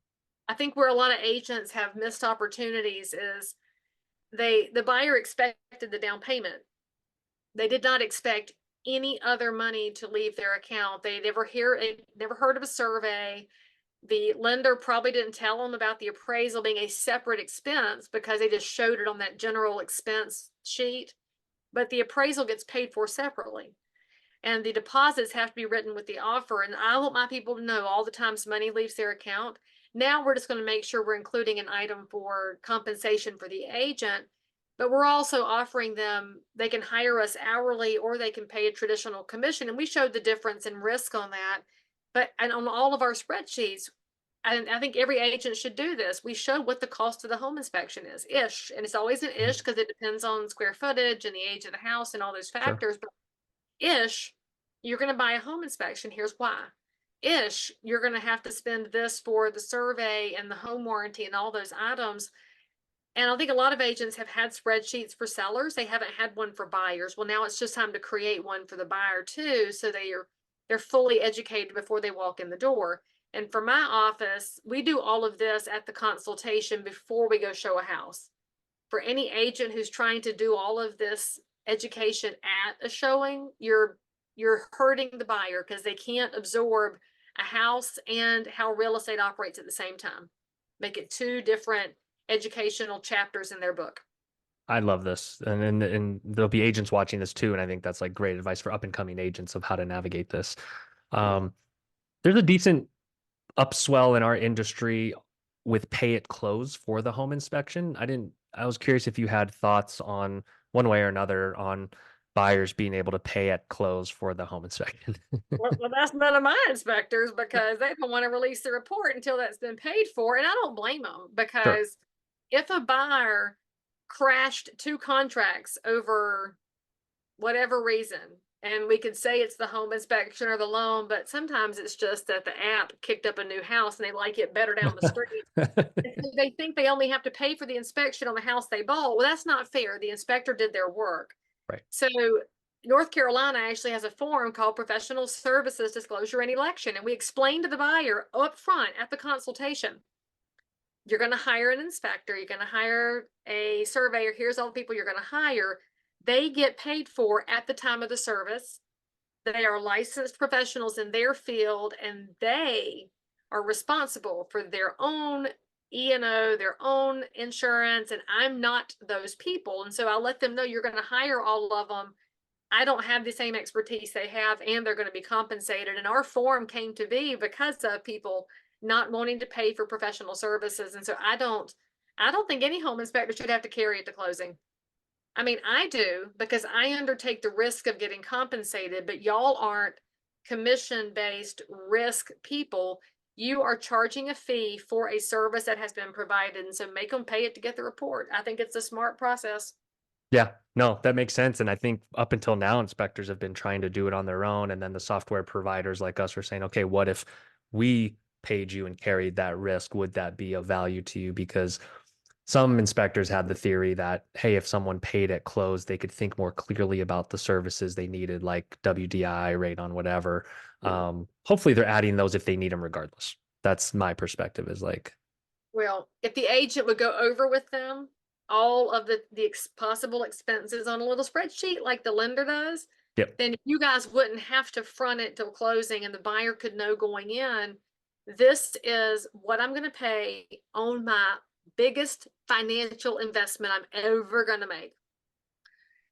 I think where a lot of agents have missed opportunities is the buyer expected the down payment. They did not expect any other money to leave their account. They never heard of a survey. The lender probably didn't tell them about the appraisal being a separate expense because they just showed it on that general expense sheet. But the appraisal gets paid for separately. and the deposits have to be written with the offer. And I want my people to know all the times money leaves their account. Now we're just going to make sure we're including an item for compensation for the agent, but we're also offering them, they can hire us hourly or they can pay a traditional commission. And we showed the difference in risk on that. But and on all of our spreadsheets, and I think every agent should do this. We show what the cost of the home inspection is, ish. And it's always an ish because it depends on square footage and the age of the house and all those Sure. factors. But ish, you're going to buy a home inspection. Here's why. Ish, you're going to have to spend this for the survey and the home warranty and all those items. And I think a lot of agents have had spreadsheets for sellers. They haven't had one for buyers. Well, now it's just time to create one for the buyer too, so they're fully educated before they walk in the door. And for my office, we do all of this at the consultation before we go show a house. For any agent who's trying to do all of this education at a showing, you're hurting the buyer because they can't absorb a house and how real estate operates at the same time. Make it two different educational chapters in their book. I love this. And there'll be agents watching this too. And I think that's like great advice for up and coming agents of how to navigate this. Um, there's a decent upswell in our industry with pay at close for the home inspection. I was curious if you had thoughts on one way or another on buyers being able to pay at close for the home inspection. Well, that's none of my inspectors because they don't want to release the report until that's been paid for. And I don't blame them Sure. because if a buyer crashed two contracts over whatever reason, and we could say it's the home inspection or the loan, but sometimes it's just that the app kicked up a new house and they like it better down the street. They think they only have to pay for the inspection on the house they bought. Well, that's not fair. The inspector did their work. Right. So North Carolina actually has a form called Professional Services Disclosure and Election. And we explain to the buyer up front at the consultation, you're going to hire an inspector, you're going to hire a surveyor, here's all the people you're going to hire. They get paid for at the time of the service. They are licensed professionals in their field, and they are responsible for their own E&O, their own insurance, and I'm not those people. And so I'll let them know you're going to hire all of them. I don't have the same expertise they have, and they're going to be compensated. And our form came to be because of people not wanting to pay for professional services. And so I don't think any home inspector should have to carry it to closing. I mean, I do because I undertake the risk of getting compensated, but y'all aren't commission-based risk people. You are charging a fee for a service that has been provided, and so make them pay it to get the report. I think it's a smart process. Yeah, no, that makes sense. And I think up until now, inspectors have been trying to do it on their own. And then the software providers like us are saying, okay, what if we paid you and carried that risk? Would that be of value to you? Because some inspectors had the theory that, hey, if someone paid at close, they could think more clearly about the services they needed, like WDI, rate on whatever. Hopefully they're adding those if they need them regardless. That's my perspective is like, Well, if the agent would go over with them all of the possible expenses on a little spreadsheet like the lender does, yep, then you guys wouldn't have to front it till closing and the buyer could know going in, this is what I'm going to pay on my biggest financial investment I'm ever going to make.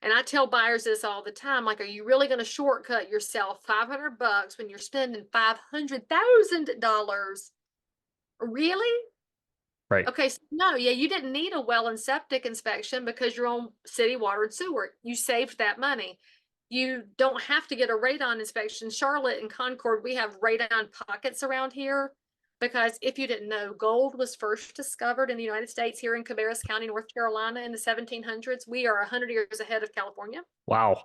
And I tell buyers this all the time, like, are you really going to shortcut yourself $500 when you're spending $500,000? Really? right. Okay, so no, yeah, you didn't need a well and septic inspection because you're on city water and sewer. You saved that money. You don't have to get a radon inspection. Charlotte and Concord, we have radon pockets around here because if you didn't know, gold was first discovered in the United States here in Cabarrus County, North Carolina in the 1700s. We are 100 years ahead of California. Wow.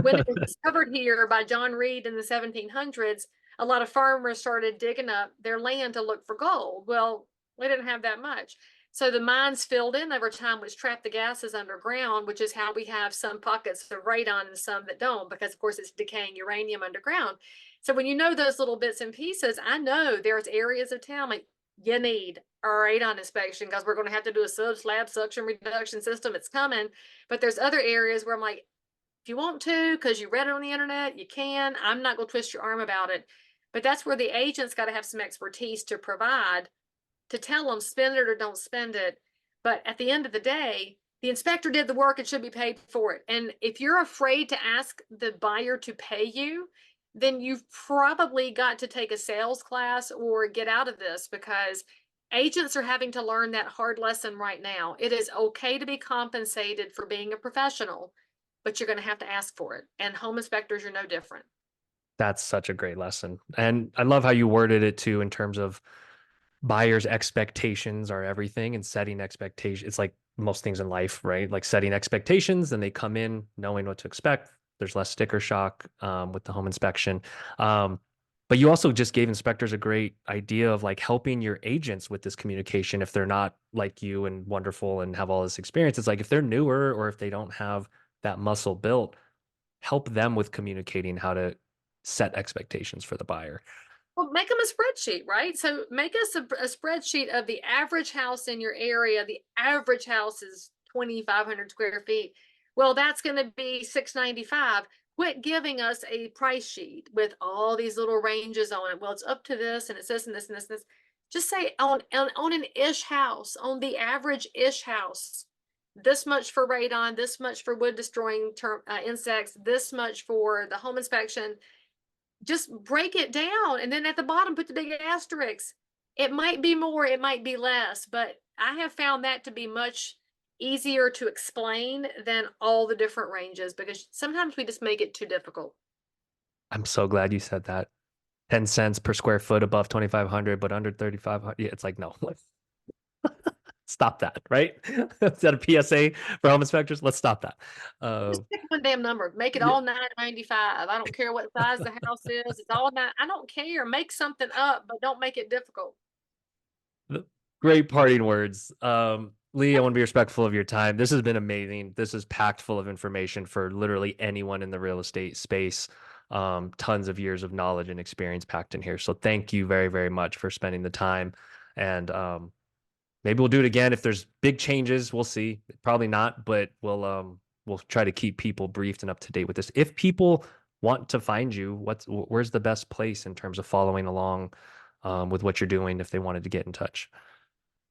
When it was discovered here by John Reed in the 1700s, a lot of farmers started digging up their land to look for gold. Well, we didn't have that much. So the mines filled in over time, which trapped the gases underground, which is how we have some pockets of radon and some that don't, because of course it's decaying uranium underground. So when you know those little bits and pieces, I know there's areas of town like you need a radon inspection because we're going to have to do a sub-slab suction reduction system. It's coming. But there's other areas where I'm like, if you want to, because you read it on the internet, you can. I'm not going to twist your arm about it. But that's where the agent's got to have some expertise to provide to tell them spend it or don't spend it. But at the end of the day, The inspector did the work and should be paid for it. And if you're afraid to ask the buyer to pay you, then you've probably got to take a sales class or get out of this, because agents are having to learn that hard lesson right now. It is okay to be compensated for being a professional, but you're going to have to ask for it. And home inspectors are no different. That's such a great lesson. And I love how you worded it too, in terms of buyers' expectations are everything, and setting expectations. It's like most things in life, right? Like setting expectations, and they come in knowing what to expect. There's less sticker shock with the home inspection. Um, but you also just gave inspectors a great idea of like helping your agents with this communication if they're not like you and wonderful and have all this experience. It's like if they're newer or if they don't have that muscle built, help them with communicating how to set expectations for the buyer. Well, make them a spreadsheet, right? So make us a spreadsheet of the average house in your area. The average house is 2,500 square feet. Well, that's going to be 695. Quit giving us a price sheet with all these little ranges on it. Well, it's up to this, and it's this and this and this and this. Just say on an ish house, on the average ish house, this much for radon, this much for wood destroying insects, this much for the home inspection. Just break it down, and then at the bottom put the big asterisk. It might be more, it might be less, but I have found that to be much easier to explain than all the different ranges, because sometimes we just make it too difficult. I'm so glad you said that. 10 cents per square foot above 2,500, but under 3,500. Yeah, it's like, no, stop that, right? Is that a PSA for home inspectors? Let's stop that. Just pick one damn number, make it Yeah, all 995. I don't care what size the house is. It's all nine. I don't care. Make something up, but don't make it difficult. great parting words. Leigh, I want to be respectful of your time. This has been amazing. This is packed full of information for literally anyone in the real estate space. Tons of years of knowledge and experience packed in here. So thank you very, very much for spending the time. And maybe we'll do it again if there's big changes. We'll see. Probably not, but we'll try to keep people briefed and up to date with this. If people want to find you, where's the best place in terms of following along with what you're doing if they wanted to get in touch?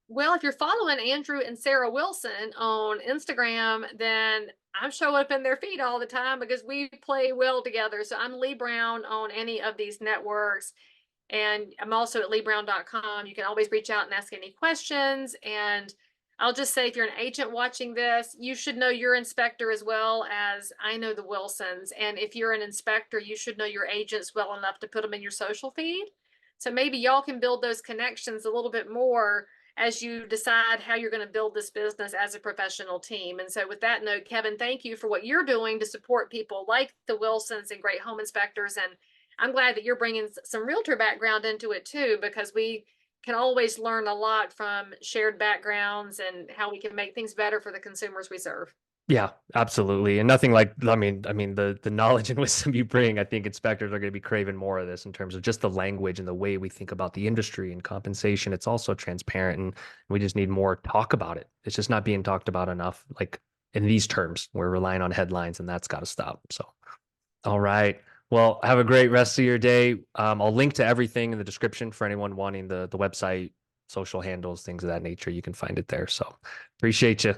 Well, if you're following Andrew and Sarah Wilson on Instagram, then I'm showing up in their feed all the time because we play well together. So I'm Leigh Brown on any of these networks. And I'm also at leighbrown.com. You can always reach out and ask any questions. And I'll just say, if you're an agent watching this, you should know your inspector as well as I know the Wilsons. And if you're an inspector, you should know your agents well enough to put them in your social feed. So maybe y'all can build those connections a little bit more as you decide how you're going to build this business as a professional team. And so with that note, Kevin, thank you for what you're doing to support people like the Wilsons and great home inspectors. And I'm glad that you're bringing some realtor background into it too, because we can always learn a lot from shared backgrounds and how we can make things better for the consumers we serve. Yeah, absolutely. And nothing like, I mean, the knowledge and wisdom you bring, I think inspectors are going to be craving more of this in terms of just the language and the way we think about the industry and compensation. It's also transparent, and we just need more talk about it. It's just not being talked about enough. Like in these terms, we're relying on headlines, and that's got to stop. So, all right. Well, have a great rest of your day. I'll link to everything in the description for anyone wanting the website, social handles, things of that nature. You can find it there. So appreciate you.